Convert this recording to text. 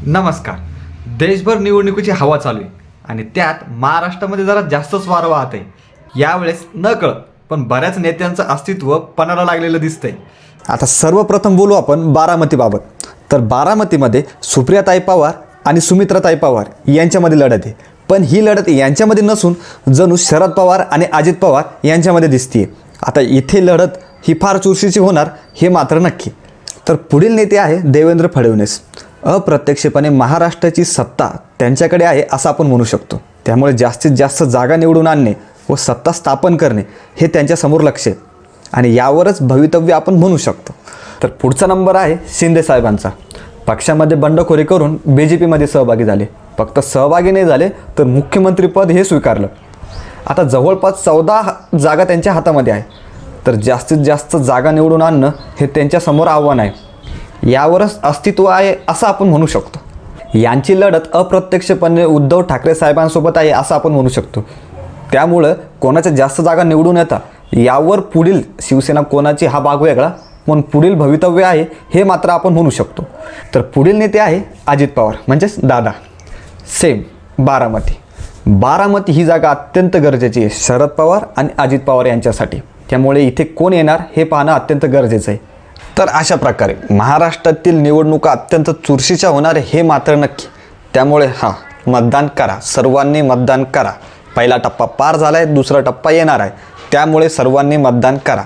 नमस्कार. देशभर निवडणुकीची हवा चालू आहे आणि त्यात महाराष्ट्रामध्ये जरा जास्तच वारं वाहत आहे. यावेळेस नकळत पण बऱ्याच नेत्यांचं अस्तित्व पणाला लागलेलं दिसतंय. आता सर्वप्रथम बोलू आपण बारामतीबाबत. तर बारामतीमध्ये सुप्रियाताई पवार आणि सुमित्राताई पवार यांच्यामध्ये लढत आहे. पण ही लढत यांच्यामध्ये नसून जणू शरद पवार आणि अजित पवार यांच्यामध्ये दिसते. आता इथे लढत ही फार चुरशीची होणार हे मात्र नक्की. तर पुढील नेते आहे देवेंद्र फडणवीस. अप्रत्यक्षपणे महाराष्ट्राची सत्ता त्यांच्याकडे आहे असं आपण म्हणू शकतो. त्यामुळे जास्तीत जास्त जागा निवडून आणणे व सत्ता स्थापन करणे हे त्यांच्यासमोर लक्ष आहे आणि यावरच भवितव्य आपण म्हणू शकतो. तर पुढचा नंबर आहे शिंदे साहेबांचा. पक्षामध्ये बंडखोरी करून BJPमध्ये सहभागी झाले. फक्त सहभागी नाही झाले तर मुख्यमंत्रीपद हे स्वीकारलं. आता जवळपास 14 जागा त्यांच्या हातामध्ये आहे. तर जास्तीत जास्त जागा निवडून आणणं हे त्यांच्यासमोर आव्हान आहे. यावरच अस्तित्व आहे असं आपण म्हणू शकतो. यांची लढत अप्रत्यक्षपणे उद्धव ठाकरे साहेबांसोबत आहे असं आपण म्हणू शकतो. त्यामुळं कोणाच्या जास्त जागा निवडून येतात यावर पुढील शिवसेना कोणाची हा भाग वेगळा, पण पुढील भवितव्य आहे हे मात्र आपण म्हणू शकतो. तर पुढील नेते आहे अजित पवार म्हणजेच दादा. सेम बारामती ही जागा अत्यंत गरजेची आहे शरद पवार आणि अजित पवार यांच्यासाठी. त्यामुळे इथे कोण येणार हे पाहणं अत्यंत गरजेचं आहे. तर अशा प्रकारे महाराष्ट्रातील निवडणुका अत्यंत चुरशीच्या होणार आहे हे मात्र नक्की. त्यामुळे मतदान करा, सर्वांनी मतदान करा. पहिला टप्पा पार झाला आहे, दुसरा टप्पा येणार आहे. त्यामुळे सर्वांनी मतदान करा.